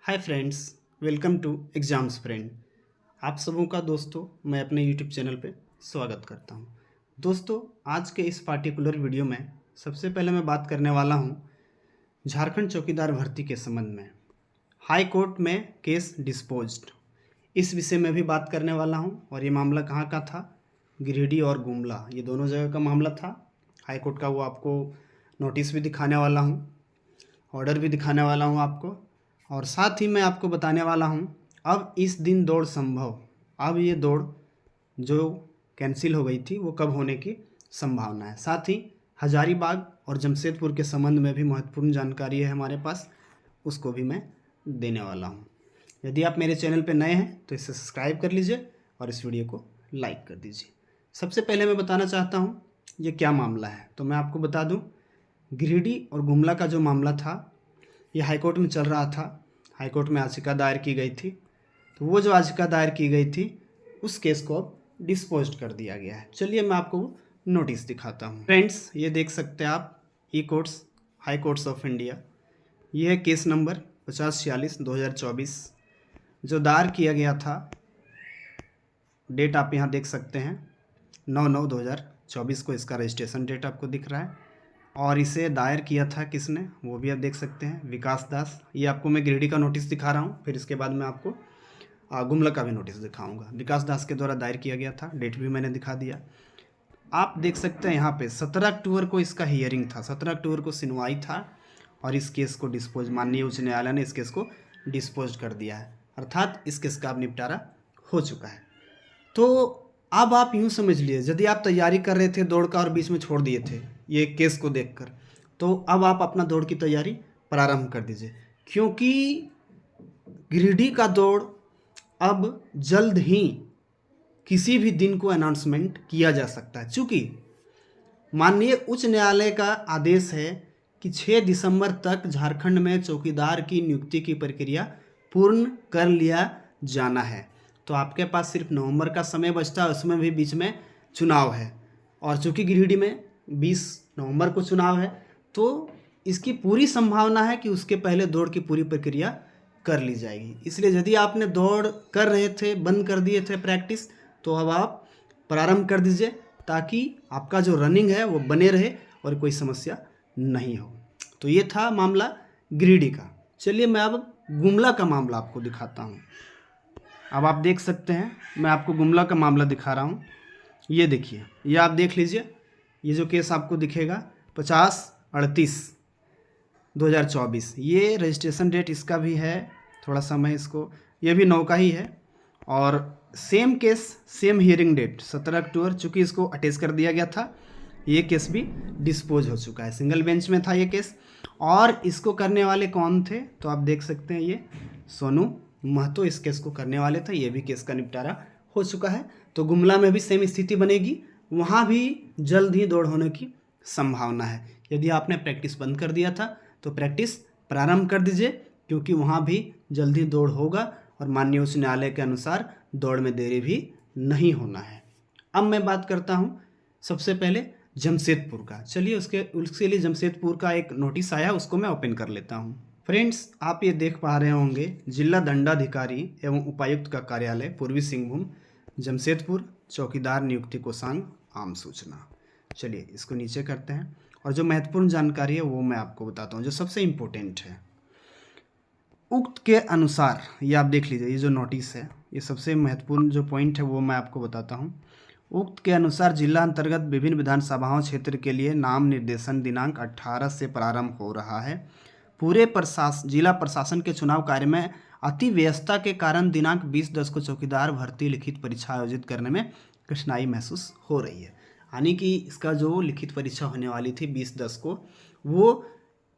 Hi friends, welcome to exams friend. आप सबों का दोस्तों मैं अपने यूट्यूब चैनल पे स्वागत करता हूं। दोस्तों, आज के इस पार्टिकुलर वीडियो में सबसे पहले मैं बात करने वाला हूं झारखंड चौकीदार भर्ती के संबंध में। हाई कोर्ट में केस डिस्पोज्ड, इस विषय में भी बात करने वाला हूं। और ये मामला कहाँ का था? गिरिडीह और गुमला, ये दोनों जगह का मामला था। हाई कोर्ट का वो आपको नोटिस भी दिखाने वाला हूँ, ऑर्डर भी दिखाने वाला हूँ आपको, और साथ ही मैं आपको बताने वाला हूँ अब इस दिन दौड़ संभव, अब ये दौड़ जो कैंसिल हो गई थी वो कब होने की संभावना है। साथ ही हजारीबाग और जमशेदपुर के संबंध में भी महत्वपूर्ण जानकारी है हमारे पास, उसको भी मैं देने वाला हूँ। यदि आप मेरे चैनल पर नए हैं तो इसे सब्सक्राइब कर लीजिए और इस वीडियो को लाइक कर दीजिए। सबसे पहले मैं बताना चाहता हूँ ये क्या मामला है, तो मैं आपको बता दूँ गिरिडीह और गुमला का जो मामला था ये हाईकोर्ट में चल रहा था। हाईकोर्ट में याचिका दायर की गई थी, तो वो जो याचिका दायर की गई थी उस केस को अब डिस्पोज्ड कर दिया गया है। चलिए मैं आपको नोटिस दिखाता हूँ। फ्रेंड्स, ये देख सकते हैं आप, e courts high courts of India, ये है केस नंबर 5046/2024 जो दायर किया गया था। डेट आप यहाँ देख सकते हैं 9/9/2024 को इसका रजिस्ट्रेशन डेट आपको दिख रहा है। और इसे दायर किया था किसने, वो भी आप देख सकते हैं, विकास दास। ये आपको मैं गिरिडीह का नोटिस दिखा रहा हूँ, फिर इसके बाद मैं आपको गुमला का भी नोटिस दिखाऊंगा। विकास दास के द्वारा दायर किया गया था, डेट भी मैंने दिखा दिया। आप देख सकते हैं यहाँ पे 17 अक्टूबर को इसका हियरिंग था, 17 अक्टूबर को सुनवाई था और इस केस को डिस्पोज, माननीय उच्च न्यायालय ने इस केस को डिस्पोज कर दिया है, अर्थात इस केस का अब निपटारा हो चुका है। तो अब आप यूँ समझ लिए, यदि आप तैयारी कर रहे थे दौड़ का और बीच में छोड़ दिए थे ये केस को देखकर, तो अब आप अपना दौड़ की तैयारी प्रारंभ कर दीजिए, क्योंकि गिरिडीह का दौड़ अब जल्द ही किसी भी दिन को अनाउंसमेंट किया जा सकता है। चूँकि माननीय उच्च न्यायालय का आदेश है कि 6 दिसंबर तक झारखंड में चौकीदार की नियुक्ति की प्रक्रिया पूर्ण कर लिया जाना है, तो आपके पास सिर्फ नवंबर का समय बचता है, उसमें भी बीच में चुनाव है। और चूँकि गिरिडीह में 20 नवंबर को चुनाव है, तो इसकी पूरी संभावना है कि उसके पहले दौड़ की पूरी प्रक्रिया कर ली जाएगी। इसलिए यदि आपने दौड़ कर रहे थे, बंद कर दिए थे प्रैक्टिस, तो अब आप प्रारंभ कर दीजिए ताकि आपका जो रनिंग है वो बने रहे और कोई समस्या नहीं हो। तो ये था मामला गिरिडीह का। चलिए मैं अब गुमला का मामला आपको दिखाता हूँ। अब आप देख सकते हैं, मैं आपको गुमला का मामला दिखा रहा हूँ। ये देखिए, ये आप देख लीजिए, ये जो केस आपको दिखेगा 5038/2024, ये रजिस्ट्रेशन डेट इसका भी है, थोड़ा समय इसको, ये भी 9 का ही है। और same case same hearing date 17 October, चूँकि इसको अटैच कर दिया गया था, ये केस भी डिस्पोज हो चुका है। सिंगल बेंच में था ये केस, और इसको करने वाले कौन थे, तो आप देख सकते हैं ये सोनू महतो इस केस को करने वाले थे। ये भी केस का निपटारा हो चुका है। तो गुमला में भी सेम स्थिति बनेगी, वहाँ भी जल्द ही दौड़ होने की संभावना है। यदि आपने प्रैक्टिस बंद कर दिया था तो प्रैक्टिस प्रारंभ कर दीजिए, क्योंकि वहाँ भी जल्द ही दौड़ होगा और माननीय उच्च न्यायालय के अनुसार दौड़ में देरी भी नहीं होना है। अब मैं बात करता हूँ सबसे पहले जमशेदपुर का। चलिए उसके लिए जमशेदपुर का एक नोटिस आया, उसको मैं ओपन कर लेता हूँ। फ्रेंड्स, आप ये देख पा रहे होंगे, जिला दंडाधिकारी एवं उपायुक्त का कार्यालय पूर्वी सिंहभूम जमशेदपुर, चौकीदार नियुक्ति कोषांग आम सूचना। चलिए इसको नीचे करते हैं और जो महत्वपूर्ण जानकारी है वो मैं आपको बताता हूँ, जो सबसे इम्पोर्टेंट है। उक्त के अनुसार, ये आप देख लीजिए, ये जो नोटिस है, ये सबसे महत्वपूर्ण जो पॉइंट है वो मैं आपको बताता हूँ। उक्त के अनुसार जिला अंतर्गत विभिन्न विधानसभाओं क्षेत्र के लिए नाम निर्देशन दिनांक 18 से प्रारंभ हो रहा है। पूरे जिला प्रशासन के चुनाव कार्य में अति व्यस्तता के कारण दिनांक 20/10 को चौकीदार भर्ती लिखित परीक्षा आयोजित करने में कठिनाई महसूस हो रही है। यानी कि इसका जो लिखित परीक्षा होने वाली थी 20/10 को, वो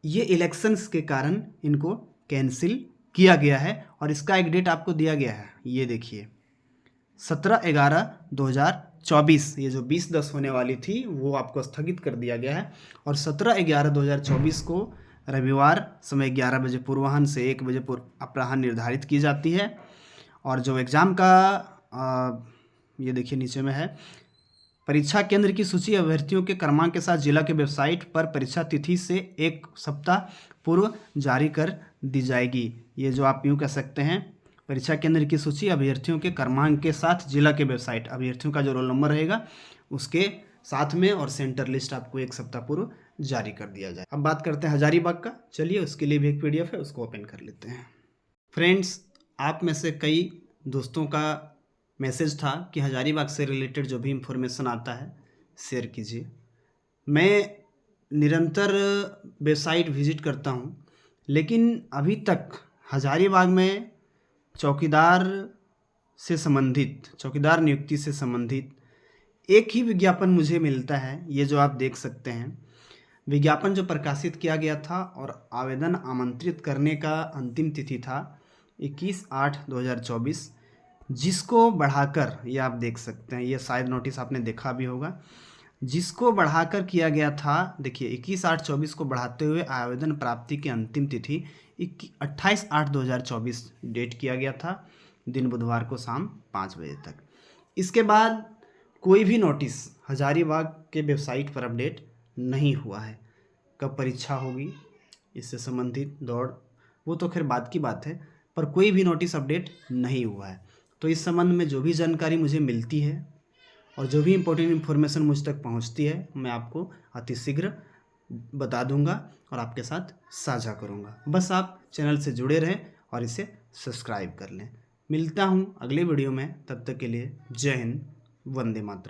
ये इलेक्शंस के कारण इनको कैंसिल किया गया है। और इसका एक डेट आपको दिया गया है, ये देखिए 17/11/2024। ये जो 20/10 होने वाली थी वो आपको स्थगित कर दिया गया है, और 17/11/2024 को रविवार समय 11 बजे पूर्वाह्न से 1 बजे अपराह्न निर्धारित की जाती है। और जो एग्ज़ाम का ये देखिए नीचे में है, परीक्षा केंद्र की सूची अभ्यर्थियों के क्रमांक के साथ जिला के वेबसाइट पर परीक्षा तिथि से 1 सप्ताह पूर्व जारी कर दी जाएगी। ये जो आप यूँ कह सकते हैं, परीक्षा केंद्र की सूची, अभ्यर्थियों के क्रमांक के साथ जिला के वेबसाइट, अभ्यर्थियों का जो रोल नंबर रहेगा उसके साथ में, और सेंटर लिस्ट आपको 1 सप्ताह पूर्व जारी कर दिया जाए। अब बात करते हैं हजारीबाग का। चलिए उसके लिए भी एक PDF है, उसको ओपन कर लेते हैं। फ्रेंड्स, आप में से कई दोस्तों का मैसेज था कि हजारीबाग से रिलेटेड जो भी इंफॉर्मेशन आता है शेयर कीजिए। मैं निरंतर वेबसाइट विजिट करता हूँ, लेकिन अभी तक हजारीबाग में चौकीदार चौकीदार नियुक्ति से संबंधित एक ही विज्ञापन मुझे मिलता है। ये जो आप देख सकते हैं, विज्ञापन जो प्रकाशित किया गया था और आवेदन आमंत्रित करने का अंतिम तिथि था 21/8/2024, जिसको बढ़ाकर, ये आप देख सकते हैं, ये शायद नोटिस आपने देखा भी होगा, जिसको बढ़ाकर किया गया था। देखिए 21/8/24 को बढ़ाते हुए आवेदन प्राप्ति की अंतिम तिथि 28/8/2024 डेट किया गया था, दिन बुधवार को शाम 5 बजे तक। इसके बाद कोई भी नोटिस हजारीबाग के वेबसाइट पर अपडेट नहीं हुआ है। कब परीक्षा होगी इससे संबंधित दौड़, वो तो खैर बाद की बात है, पर कोई भी नोटिस अपडेट नहीं हुआ है। तो इस संबंध में जो भी जानकारी मुझे मिलती है और जो भी इम्पोर्टेंट इन्फॉर्मेशन मुझ तक पहुंचती है, मैं आपको अतिशीघ्र बता दूंगा और आपके साथ साझा करूंगा। बस आप चैनल से जुड़े रहें और इसे सब्सक्राइब कर लें। मिलता हूं अगले वीडियो में, तब तक के लिए जय हिंद, वंदे मातरम।